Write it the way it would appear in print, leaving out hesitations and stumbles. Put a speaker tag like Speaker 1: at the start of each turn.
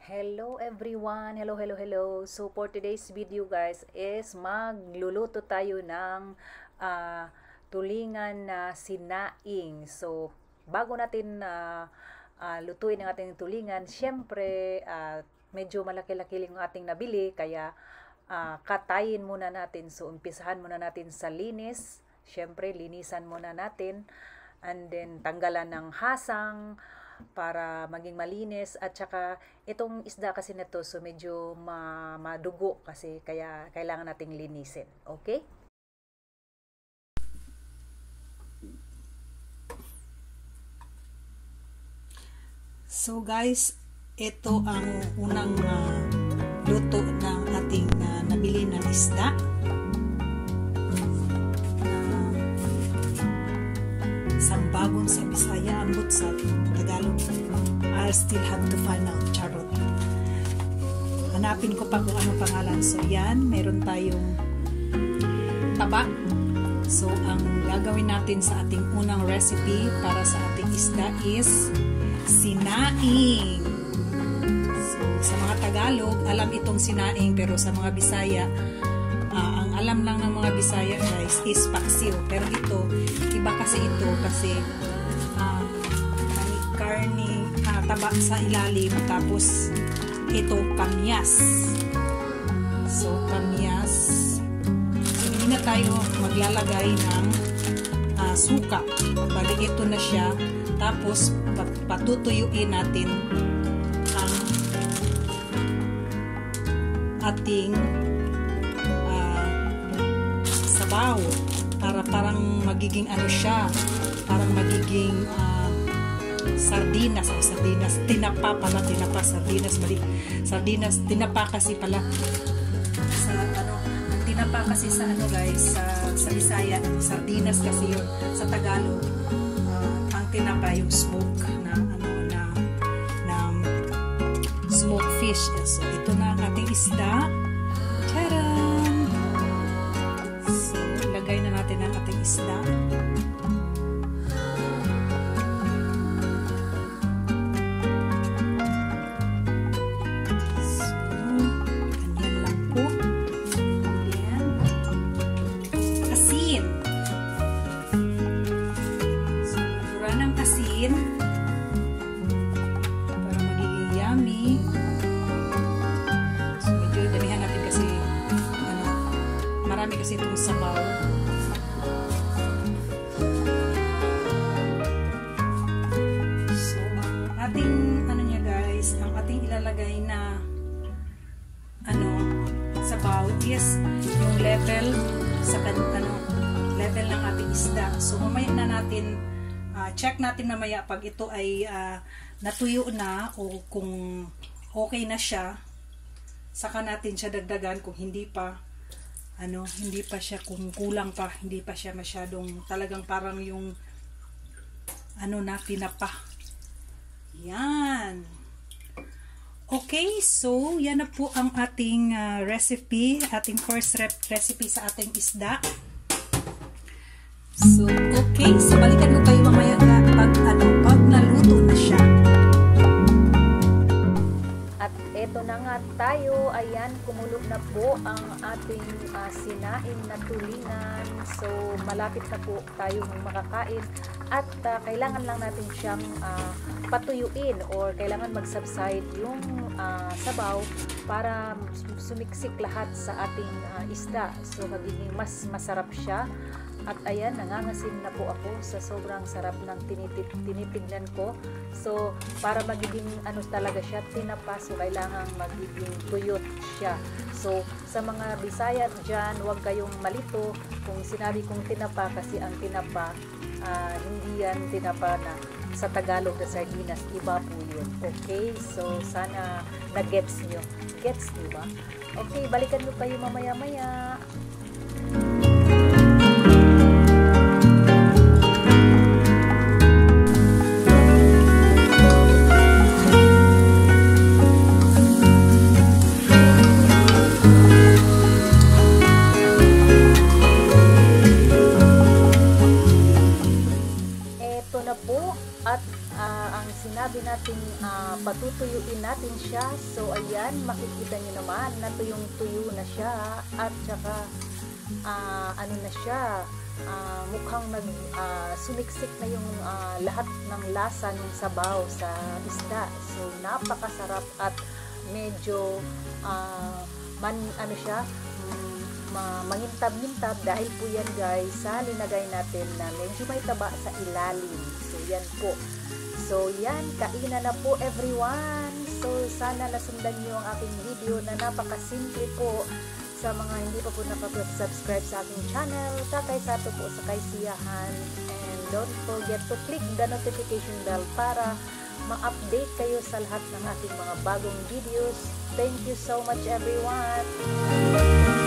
Speaker 1: Hello everyone! Hello! So for today's video guys is magluluto tayo ng tulingan na sinaing. So bago natin lutuin ang ating tulingan, syempre medyo malaki-laki yung ating nabili kaya katayin muna natin. So umpisahan muna natin sa linis. Syempre linisan muna natin and then tanggalan ng hasang para maging malinis, at saka itong isda kasi na to so medyo madugo kasi kaya kailangan nating linisin. Okay?
Speaker 2: So guys, ito ang unang luto ng ating nabili na isda. Sambagon sa Bisaya, ambot sa Tagalog. I'll still have to find out, charot. Hanapin ko pa kung ano pangalan. So yan, meron tayong taba. So ang gagawin natin sa ating unang recipe para sa ating isda is sinaing. So sa mga Tagalog, alam itong sinaing, pero sa mga Bisaya, ang alam lang ng mga Bisaya guys is paksiw. Pero ito, iba kasi ito kasi karne, taba sa ilalim, tapos ito kamyas. So kamyas. So hindi na tayo maglalagay ng suka. Bali ito na siya. Tapos patutuyuin natin ang ating sabaw para parang magiging ano siya, parang magiging sardinas tinapa pala, sardinas tinapa kasi pala sa ano, ang tinapa kasi sa ano guys, sa Bisaya sardinas kasi yun, sa Tagalog ang tinapa yung smoke na ano na smoked fish. So ito na ang ating isda. Charan! So ilagay na natin ang ating isda. Para magiging yummy. So medyo damihan natin kasi marami kasi itong sabaw. So ang ating niya guys, ang ating ilalagay na sabaw is yung level sa level ng ating isda. So mamaya na natin check natin mamaya pag ito ay natuyo na o kung okay na siya, saka natin siya dagdagan. Kung hindi pa siya, kung kulang pa, hindi pa siya masyadong talagang parang yung na tinapa. Yan. Okay, so yan na po ang ating recipe, ating first recipe sa ating isda. So, okay. So, balikan ko kayo mamaya na pag naluto na siya.
Speaker 1: At eto na nga tayo. Ayan, kumulo na po ang ating sinaing na tulingan. So, malapit na po tayong makakain. At kailangan lang natin siyang patuyuin or kailangan mag-subside yung sabaw para sumiksik lahat sa ating isda. So, magiging mas masarap siya. At ayan, nangangasim na po ako sa sobrang sarap ng tinitignan ko. So, para magiging talaga siya, tinapa. So, kailangan magiging tuyot siya. So, sa mga Bisaya dyan, huwag kayong malito kung sinabi kong tinapa, kasi ang tinapa, hindi yan tinapa na sa Tagalog na sardinas. Iba po yun. Okay? So, sana na-gets nyo. Gets nyo ba? Okay, balikan nyo kayo mamaya-maya. At ang sinabi natin patutuyuin natin natin siya. So ayan, makikita nyo naman na tuyong-tuyo na siya at saka ano na siya, mukhang sumiksik na yung lahat ng lasa ng sabaw sa isda. So napakasarap at medyo ano siya, mangintab-ngintab dahil po yan guys sa linagay natin na medyo may taba sa ilalim. So yan po. So yan, kainan na po everyone. So sana nasundan nyo ang aking video na napakasimple po. Sa mga hindi pa po nakapag-subscribe sa aking channel, Tatay Sato po sa Kaisiyahan. And don't forget to click the notification bell para ma-update kayo sa lahat ng aking mga bagong videos. Thank you so much everyone!